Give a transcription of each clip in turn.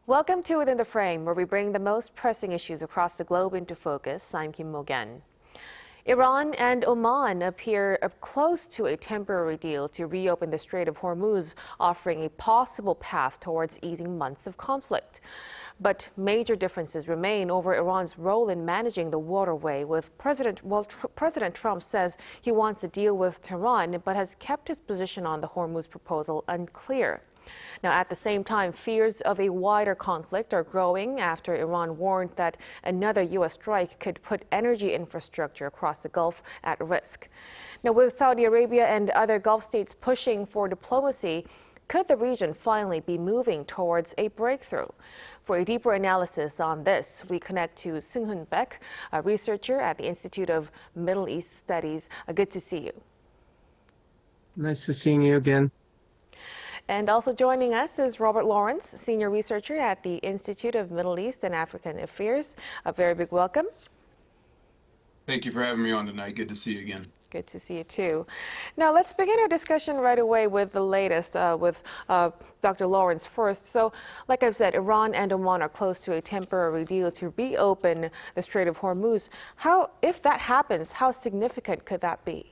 Welcome to Within the Frame, where we bring the most pressing issues across the globe into focus. I'm Kim Mok-yeon. Iran and Oman appear close to a temporary deal to reopen the Strait of Hormuz, offering a possible path towards easing months of conflict. But major differences remain over Iran's role in managing the waterway, with President Trump says he wants a deal with Tehran, but has kept his position on the Hormuz proposal unclear. Now, at the same time, fears of a wider conflict are growing after Iran warned that another U.S. strike could put energy infrastructure across the Gulf at risk. Now, with Saudi Arabia and other Gulf states pushing for diplomacy, could the region finally be moving towards a breakthrough? For a deeper analysis on this, we connect to Seunghoon Paik, a researcher at the Institute of Middle East Studies. Good to see you. Nice to see you again. And also joining us is Robert Lawrence, senior researcher at the Institute of Middle East and African Affairs. A very big welcome. Thank you for having me on tonight. Good to see you again. Good to see you too. Now let's begin our discussion right away with the latest with Dr. Lawrence first. So like I've said, Iran and Oman are close to a temporary deal to reopen the Strait of Hormuz. If that happens, how significant could that be?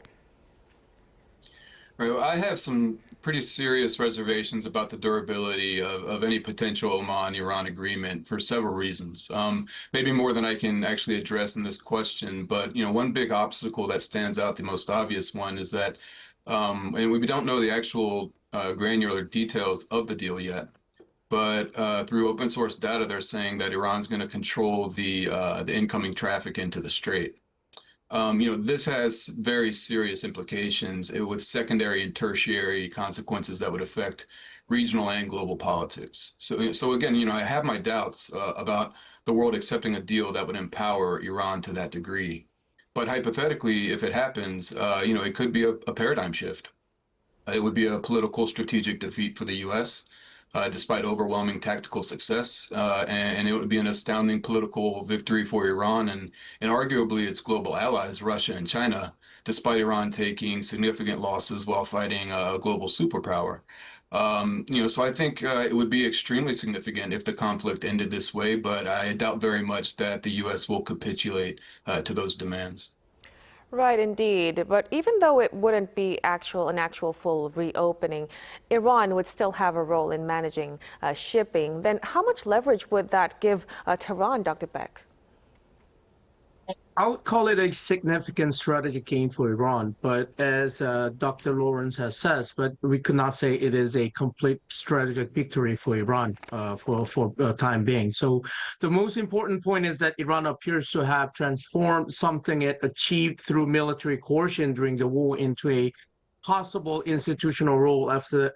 Right, well, I have some pretty serious reservations about the durability of any potential Oman-Iran agreement for several reasons. Maybe more than I can actually address in this question, but one big obstacle that stands out, the most obvious one, is that, and we don't know the actual granular details of the deal yet, but through open source data, they're saying that Iran's going to control the incoming traffic into the strait. This has very serious implications with secondary and tertiary consequences that would affect regional and global politics. So again, I have my doubts about the world accepting a deal that would empower Iran to that degree. But hypothetically, if it happens, it could be a paradigm shift. It would be a political strategic defeat for the U.S. Despite overwhelming tactical success, and it would be an astounding political victory for Iran and arguably its global allies, Russia and China, despite Iran taking significant losses while fighting a global superpower. So I think it would be extremely significant if the conflict ended this way, but I doubt very much that the U.S. will capitulate to those demands. Right, indeed. But even though it wouldn't be an actual full reopening, Iran would still have a role in managing shipping. Then how much leverage would that give Tehran, Dr. Paik? I would call it a significant strategic gain for Iran, but as Dr. Lawrence has said, but we could not say it is a complete strategic victory for Iran for time being. So the most important point is that Iran appears to have transformed something it achieved through military coercion during the war into a possible institutional role after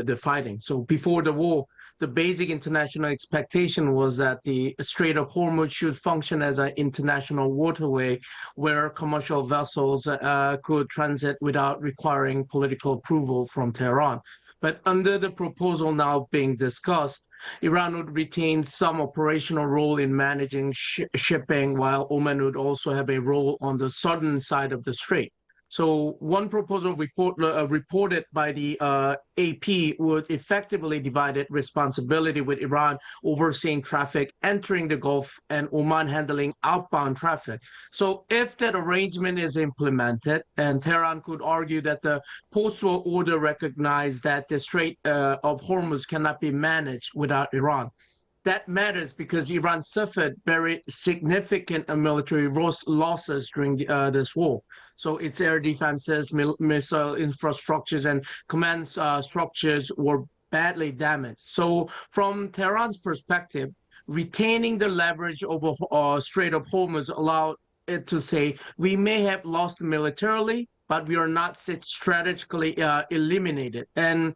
the fighting. So before the war, the basic international expectation was that the Strait of Hormuz should function as an international waterway where commercial vessels could transit without requiring political approval from Tehran. But under the proposal now being discussed, Iran would retain some operational role in managing shipping, while Oman would also have a role on the southern side of the strait. So one proposal reported by the AP would effectively divide responsibility with Iran overseeing traffic entering the Gulf and Oman handling outbound traffic. So if that arrangement is implemented, and Tehran could argue that the post-war order recognized that the Strait of Hormuz cannot be managed without Iran. That matters because Iran suffered very significant military losses during this war. So its air defenses, missile infrastructures, and command structures were badly damaged. So from Tehran's perspective, retaining the leverage over Strait of Hormuz allowed it to say, we may have lost militarily, but we are not strategically eliminated. And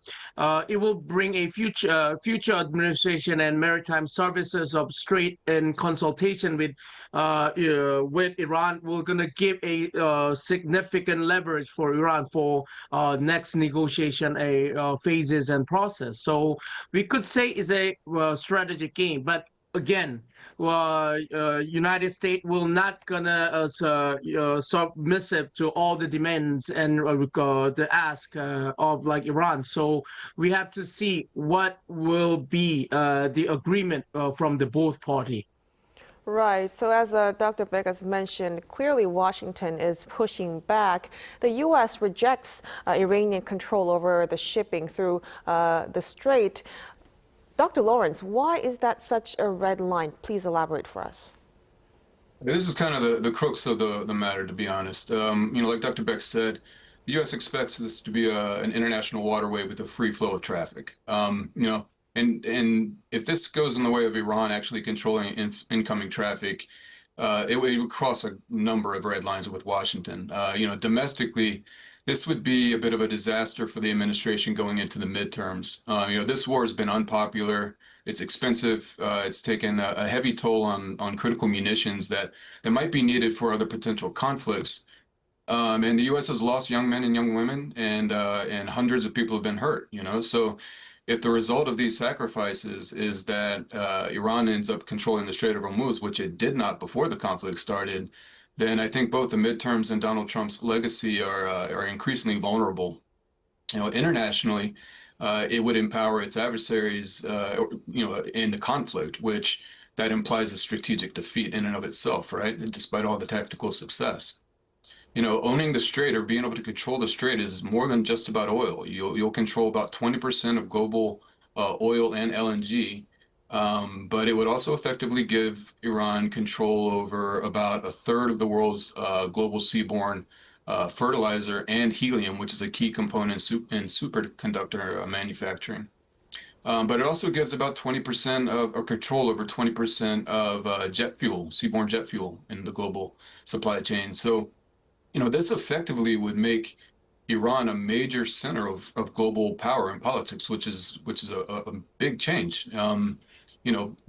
it will bring a future administration and maritime services of strait in consultation with Iran. We're going to give a significant leverage for Iran for next negotiation phases and process. So we could say it's a strategic game, but again, United States will not gonna submissive to all the demands and the ask of like Iran. So we have to see what will be the agreement from the both party. Right. So, as Dr. Beck has mentioned, clearly Washington is pushing back. The U.S. rejects Iranian control over the shipping through the strait. Dr. Lawrence, why is that such a red line? Please elaborate for us. This is kind of the crux of the matter, to be honest. Like Dr. Beck said, the U.S. expects this to be an international waterway with a free flow of traffic. And if this goes in the way of Iran actually controlling incoming traffic, it would cross a number of red lines with Washington. Domestically, this would be a bit of a disaster for the administration going into the midterms. This war has been unpopular. It's expensive. It's taken a heavy toll on critical munitions that might be needed for other potential conflicts. And the U.S. has lost young men and young women, and hundreds of people have been hurt. So if the result of these sacrifices is that Iran ends up controlling the Strait of Hormuz, which it did not before the conflict started, then I think both the midterms and Donald Trump's legacy are increasingly vulnerable. Internationally, it would empower its adversaries, in the conflict, which that implies a strategic defeat in and of itself, right? Despite all the tactical success. Owning the strait or being able to control the strait is more than just about oil. You'll control about 20% of global oil and LNG. But it would also effectively give Iran control over about a third of the world's global seaborne fertilizer and helium, which is a key component in superconductor manufacturing. But it also gives about 20% or control over 20% of jet fuel, seaborne jet fuel in the global supply chain. So, this effectively would make Iran a major center of global power and politics, which is a big change.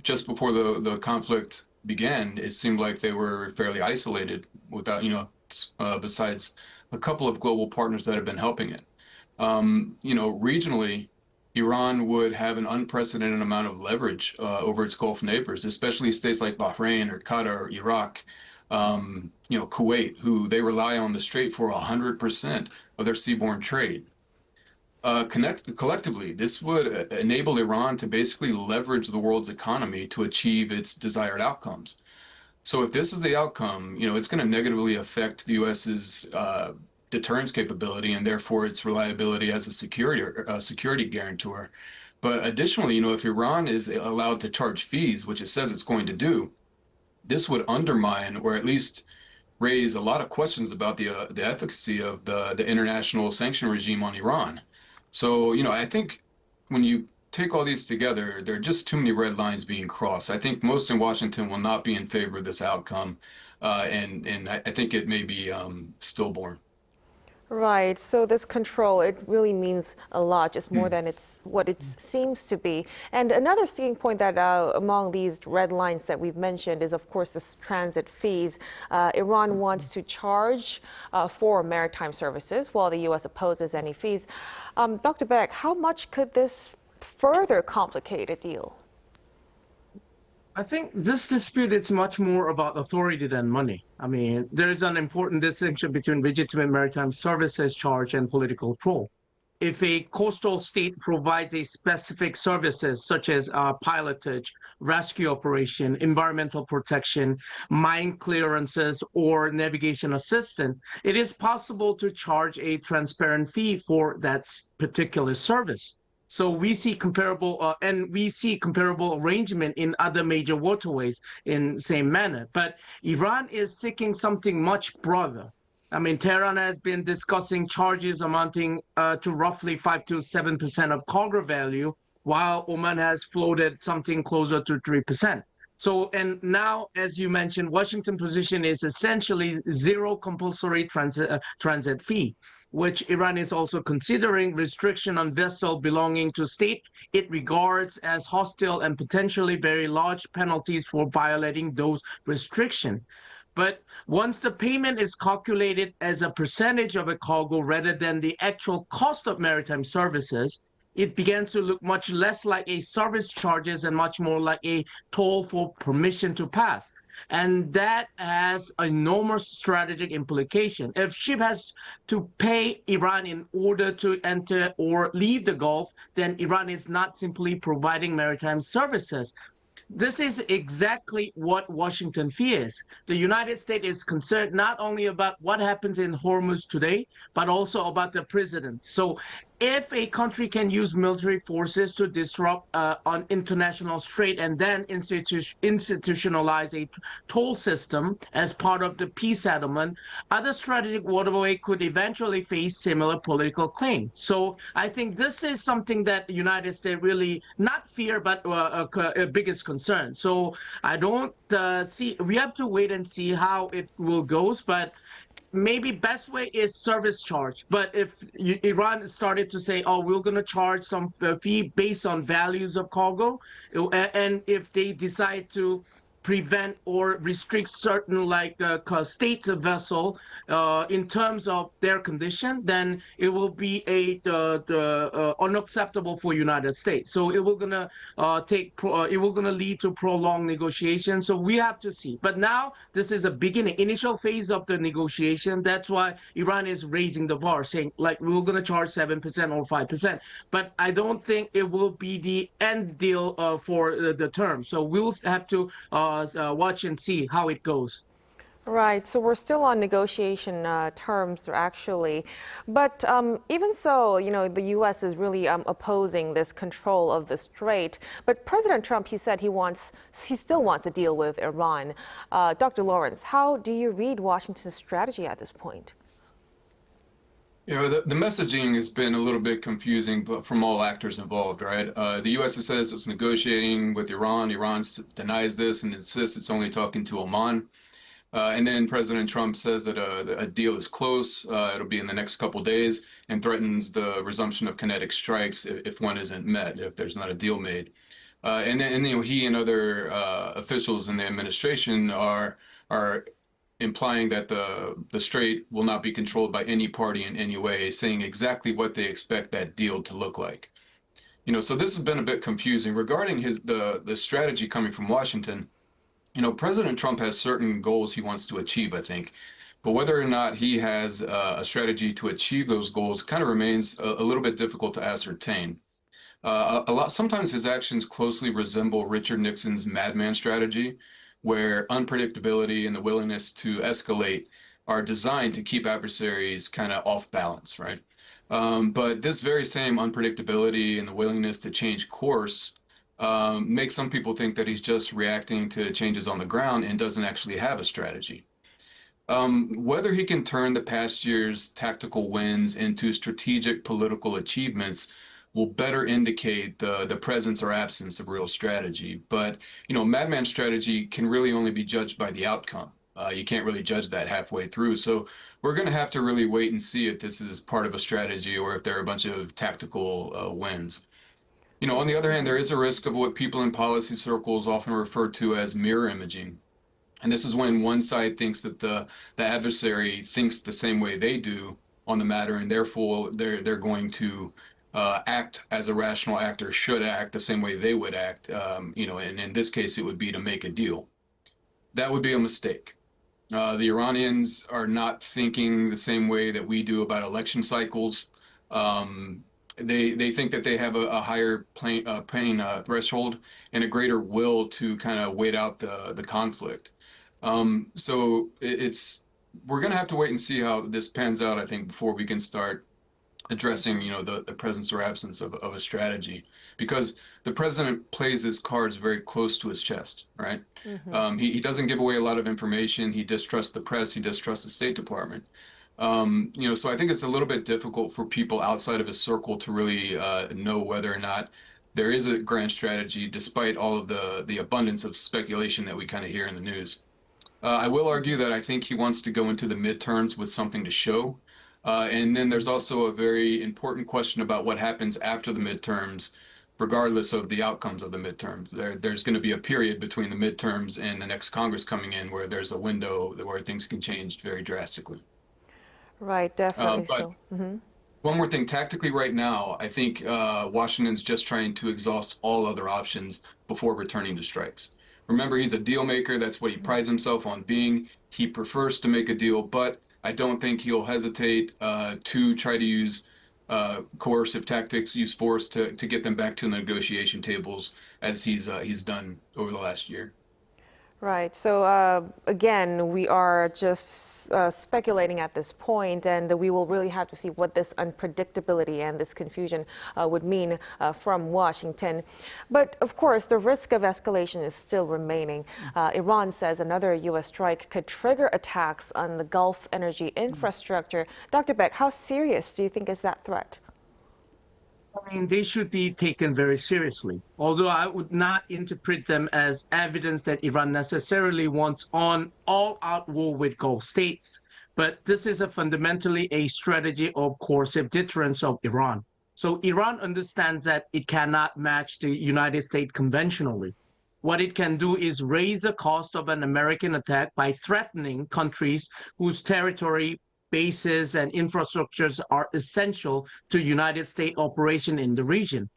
Just before the conflict began, it seemed like they were fairly isolated without, besides a couple of global partners that have been helping it. Regionally, Iran would have an unprecedented amount of leverage over its Gulf neighbors, especially states like Bahrain or Qatar or Iraq, Kuwait, who they rely on the strait for 100% of their seaborne trade. Collectively, this would enable Iran to basically leverage the world's economy to achieve its desired outcomes. So if this is the outcome, it's going to negatively affect the U.S.'s deterrence capability and therefore its reliability as a security guarantor. But additionally, if Iran is allowed to charge fees, which it says it's going to do, this would undermine or at least raise a lot of questions about the efficacy of the international sanction regime on Iran. So, I think when you take all these together, there are just too many red lines being crossed. I think most in Washington will not be in favor of this outcome, and I think it may be stillborn. Right. So this control, it really means a lot, just more than what it seems to be. And another sticking point that among these red lines that we've mentioned is, of course, the transit fees. Iran wants to charge for maritime services, while the U.S. opposes any fees. Dr. Beck, how much could this further complicate a deal? I think this dispute is much more about authority than money. I mean, there is an important distinction between legitimate maritime services charge and political control. If a coastal state provides a specific services such as pilotage, rescue operation, environmental protection, mine clearances, or navigation assistance, it is possible to charge a transparent fee for that particular service. So we see comparable arrangement in other major waterways in same manner. But Iran is seeking something much broader. I mean, Tehran has been discussing charges amounting to roughly 5 to 7% of cargo value, while Oman has floated something closer to 3%. So, and now, as you mentioned, Washington position is essentially zero compulsory transit fee, which Iran is also considering restriction on vessel belonging to state it regards as hostile and potentially very large penalties for violating those restrictions. But once the payment is calculated as a percentage of a cargo rather than the actual cost of maritime services, it began to look much less like a service charges and much more like a toll for permission to pass. And that has enormous strategic implication. If ship has to pay Iran in order to enter or leave the Gulf, then Iran is not simply providing maritime services. This is exactly what Washington fears. The United States is concerned not only about what happens in Hormuz today, but also about the president. So if a country can use military forces to disrupt an international strait and then institutionalize a toll system as part of the peace settlement, other strategic waterway could eventually face similar political claim. So I think this is something that the United States really not fear, but biggest concern. So I don't see, we have to wait and see how it will goes, but maybe best way is service charge. But if Iran started to say, oh, we're going to charge some fee based on values of cargo, and if they decide to prevent or restrict certain like states of vessel in terms of their condition, then it will be unacceptable for United States. So it will gonna it will gonna lead to prolonged negotiations. So we have to see. But now this is a beginning, initial phase of the negotiation. That's why Iran is raising the bar, saying like we're gonna charge 7% or 5%. But I don't think it will be the end deal for the term. So we'll have to watch and see how it goes. Right, so we're still on negotiation terms, actually. But even so, you know, the U.S. is really opposing this control of the strait. But President Trump, he said he still wants a deal with Iran. Dr. Lawrence, how do you read Washington's strategy at this point? You know, the messaging has been a little bit confusing, but from all actors involved, right? The U.S. says it's negotiating with Iran. Iran denies this and insists it's only talking to Oman. And then President Trump says that a deal is close. It'll be in the next couple days, and threatens the resumption of kinetic strikes if one isn't met, if there's not a deal made. And then you know, he and other officials in the administration are implying that the strait will not be controlled by any party in any way, saying exactly what they expect that deal to look like. You know, so this has been a bit confusing regarding the strategy coming from Washington. You know, President Trump has certain goals he wants to achieve, I think, but whether or not he has a strategy to achieve those goals kind of remains a little bit difficult to ascertain. Sometimes his actions closely resemble Richard Nixon's madman strategy, where unpredictability and the willingness to escalate are designed to keep adversaries kind of off balance, right? But this very same unpredictability and the willingness to change course makes some people think that he's just reacting to changes on the ground and doesn't actually have a strategy. Whether he can turn the past year's tactical wins into strategic political achievements will better indicate the presence or absence of real strategy. But, you know, madman strategy can really only be judged by the outcome. You can't really judge that halfway through. So we're going to have to really wait and see if this is part of a strategy or if there are a bunch of tactical wins. You know, on the other hand, there is a risk of what people in policy circles often refer to as mirror imaging. And this is when one side thinks that the adversary thinks the same way they do on the matter, and therefore they're going to act as a rational actor should act the same way they would act. You know, and in this case, it would be to make a deal. That would be a mistake. The Iranians are not thinking the same way that we do about election cycles. They think that they have a higher pain threshold and a greater will to kind of wait out the conflict. So we're going to have to wait and see how this pans out, I think, before we can start addressing, you know, the presence or absence of a strategy, because the president plays his cards very close to his chest, right? Mm-hmm. He doesn't give away a lot of information. He distrusts the press. He distrusts the State Department. You know, so I think it's a little bit difficult for people outside of his circle to really know whether or not there is a grand strategy, despite all of the abundance of speculation that we kind of hear in the news. I will argue that I think he wants to go into the midterms with something to show. And then there's also a very important question about what happens after the midterms, regardless of the outcomes of the midterms. There's going to be a period between the midterms and the next Congress coming in where there's a window where things can change very drastically. Right, definitely. But so. Mm-hmm. One more thing, tactically right now, I think Washington's just trying to exhaust all other options before returning to strikes. Remember, he's a deal maker. That's what he prides himself on being. He prefers to make a deal, but I don't think he'll hesitate to try to use coercive tactics, use force to get them back to the negotiation tables as he's done over the last year. Right. So again, we are just speculating at this point, and we will really have to see what this unpredictability and this confusion would mean from Washington. But of course, the risk of escalation is still remaining. Iran says another U.S. strike could trigger attacks on the Gulf energy infrastructure. Dr. Paik, how serious do you think is that threat? I mean, they should be taken very seriously, although I would not interpret them as evidence that Iran necessarily wants on all-out war with Gulf states. But this is fundamentally a strategy of coercive deterrence of Iran. So Iran understands that it cannot match the United States conventionally. What it can do is raise the cost of an American attack by threatening countries whose territory, bases and infrastructures are essential to United States operation in the region.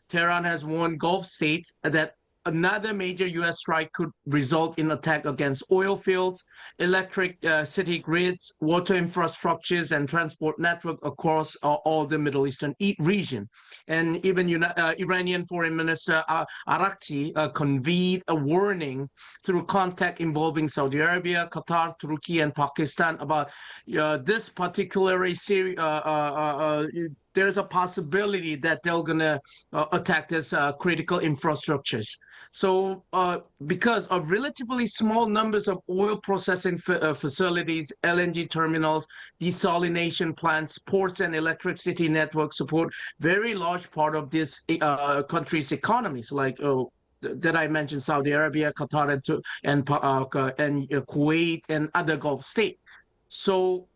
Tehran has warned Gulf states that another major U.S. strike could result in attack against oil fields, electricity grids, water infrastructures, and transport network across all the Middle Eastern region. And even Iranian Foreign Minister Arakchi conveyed a warning through contact involving Saudi Arabia, Qatar, Turkey, and Pakistan about this particularly serious. There's a possibility that they're going to attack this critical infrastructures. So because of relatively small numbers of oil processing facilities, LNG terminals, desalination plants, ports, and electricity networks support very large part of this country's economies, like that I mentioned, Saudi Arabia, Qatar, and Kuwait, and other Gulf states. So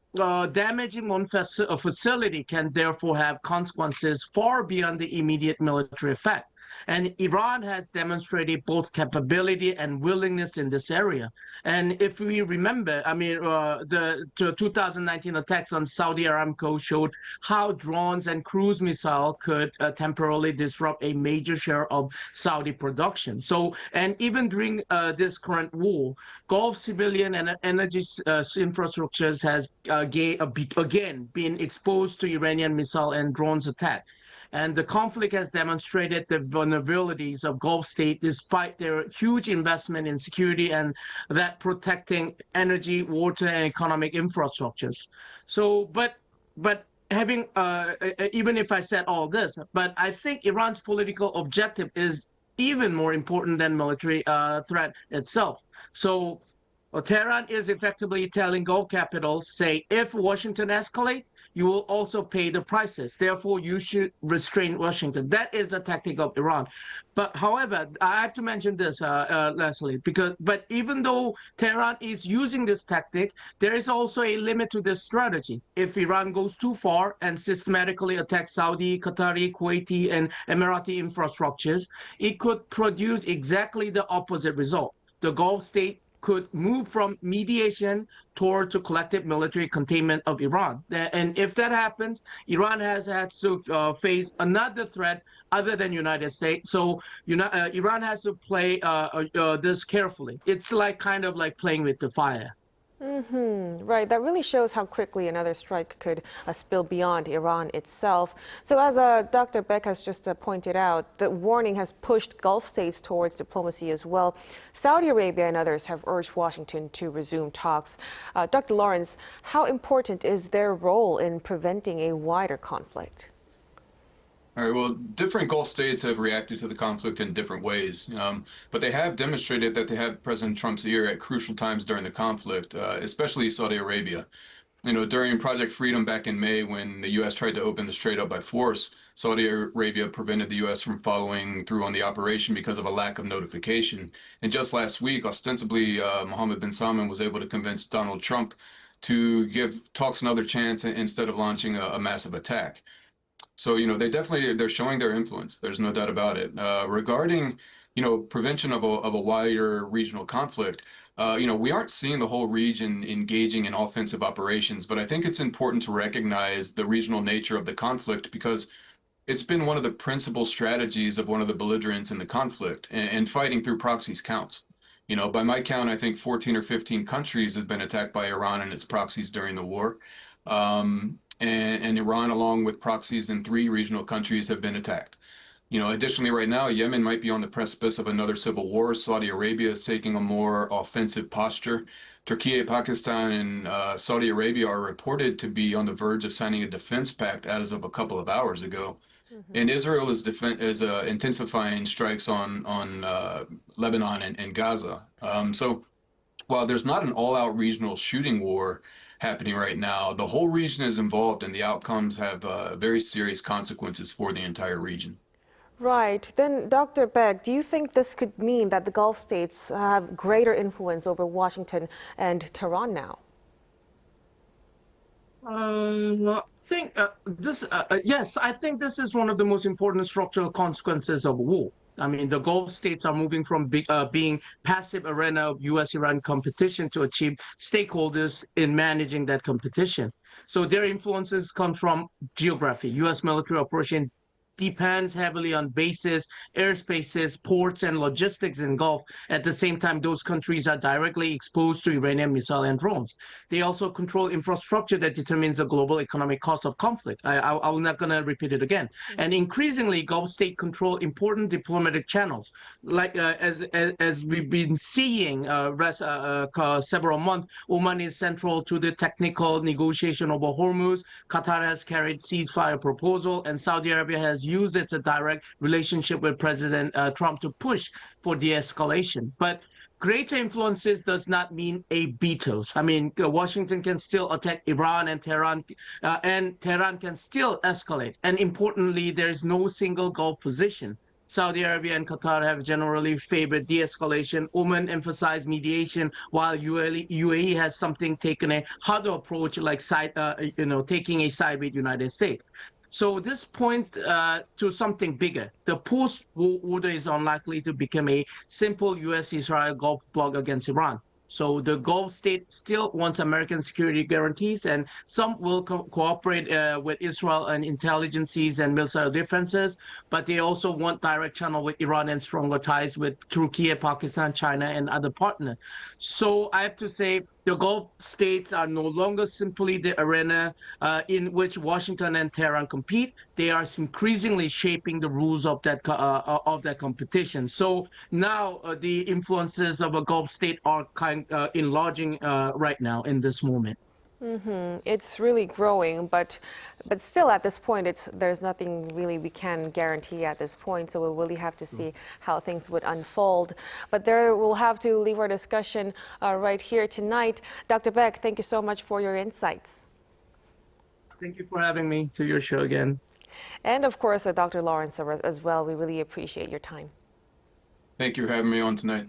damaging one facility can therefore have consequences far beyond the immediate military effect. And Iran has demonstrated both capability and willingness in this area. And if we remember, I mean, the 2019 attacks on Saudi Aramco showed how drones and cruise missiles could temporarily disrupt a major share of Saudi production. So, and even during this current war, Gulf civilian and energy infrastructures has again been exposed to Iranian missile and drones attack. And the conflict has demonstrated the vulnerabilities of Gulf states despite their huge investment in security and that protecting energy, water, and economic infrastructures. So, but having, even if I said all this, but I think Iran's political objective is even more important than military threat itself. So Tehran is effectively telling Gulf capitals, say, if Washington escalates, you will also pay the prices. Therefore, you should restrain Washington. That is the tactic of Iran. But however, I have to mention this, Leslie, but even though Tehran is using this tactic, there is also a limit to this strategy. If Iran goes too far and systematically attacks Saudi, Qatari, Kuwaiti, and Emirati infrastructures, it could produce exactly the opposite result. The Gulf state could move from mediation toward to collective military containment of Iran. And if that happens, Iran has had to face another threat other than United States. So Iran has to play this carefully. It's like kind of like playing with the fire. Right, that really shows how quickly another strike could spill beyond Iran itself. So as Dr. Paik has just pointed out, the warning has pushed Gulf states towards diplomacy as well. Saudi Arabia and others have urged Washington to resume talks. Dr. Lawrence, how important is their role in preventing a wider conflict? All right, well, different Gulf states have reacted to the conflict in different ways, but they have demonstrated that they have President Trump's ear at crucial times during the conflict, especially Saudi Arabia. During Project Freedom back in May, when the U.S. tried to open the Strait up by force, Saudi Arabia prevented the U.S. from following through on the operation because of a lack of notification. And just last week, ostensibly, Mohammed bin Salman was able to convince Donald Trump to give talks another chance instead of launching a massive attack. So, they're showing their influence. There's no doubt about it. Regarding prevention of a wider regional conflict, we aren't seeing the whole region engaging in offensive operations, but I think it's important to recognize the regional nature of the conflict because it's been one of the principal strategies of one of the belligerents in the conflict, and fighting through proxies counts. By my count, I think 14 or 15 countries have been attacked by Iran and its proxies during the war. And Iran, along with proxies in 3 regional countries, have been attacked. Additionally, right now, Yemen might be on the precipice of another civil war. Saudi Arabia is taking a more offensive posture. Turkey, Pakistan, and Saudi Arabia are reported to be on the verge of signing a defense pact as of a couple of hours ago. And Israel is intensifying strikes on Lebanon and Gaza. So while there's not an all-out regional shooting war happening right now, the whole region is involved, and the outcomes have very serious consequences for the entire region. Right. Then, Dr. Paik, do you think this could mean that the Gulf states have greater influence over Washington and Tehran now? Yes, I think this is one of the most important structural consequences of war. I mean, the Gulf states are moving from being passive arena of U.S. Iran competition to achieve stakeholders in managing that competition. So their influences come from geography. U.S. military operation depends heavily on bases, airspaces, ports, and logistics in Gulf. At the same time, those countries are directly exposed to Iranian missile and drones. They also control infrastructure that determines the global economic cost of conflict. I'm not going to repeat it again. And increasingly, Gulf states control important diplomatic channels, like as we've been seeing several months. Oman is central to the technical negotiation over Hormuz. Qatar has carried ceasefire proposal, and Saudi Arabia has used its direct relationship with President Trump to push for de-escalation. But greater influences does not mean a vetoes. I mean, Washington can still attack Iran, and Tehran can still escalate. And importantly, there is no single Gulf position. Saudi Arabia and Qatar have generally favored de-escalation. Oman emphasized mediation, while UAE has taken a harder approach, like taking a side with United States. So this points to something bigger. The post-war order is unlikely to become a simple U.S.-Israel Gulf bloc against Iran. So the Gulf state still wants American security guarantees, and some will cooperate with Israel and intelligences and missile defenses, but they also want direct channel with Iran and stronger ties with Turkey, Pakistan, China, and other partners. So I have to say, the Gulf states are no longer simply the arena in which Washington and Tehran compete. They are increasingly shaping the rules of that competition. So now the influences of a Gulf state are enlarging right now in this moment. It's really growing, but still at this point, there's nothing really we can guarantee at this point. So we'll really have to see how things would unfold. But we'll have to leave our discussion right here tonight. Dr. Paik, thank you so much for your insights. Thank you for having me to your show again. And of course, Dr. Lawrence as well. We really appreciate your time. Thank you for having me on tonight.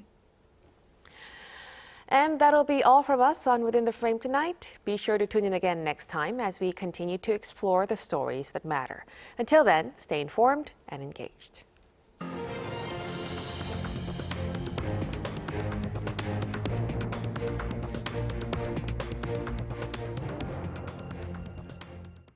And that'll be all from us on Within the Frame tonight. Be sure to tune in again next time as we continue to explore the stories that matter. Until then, stay informed and engaged.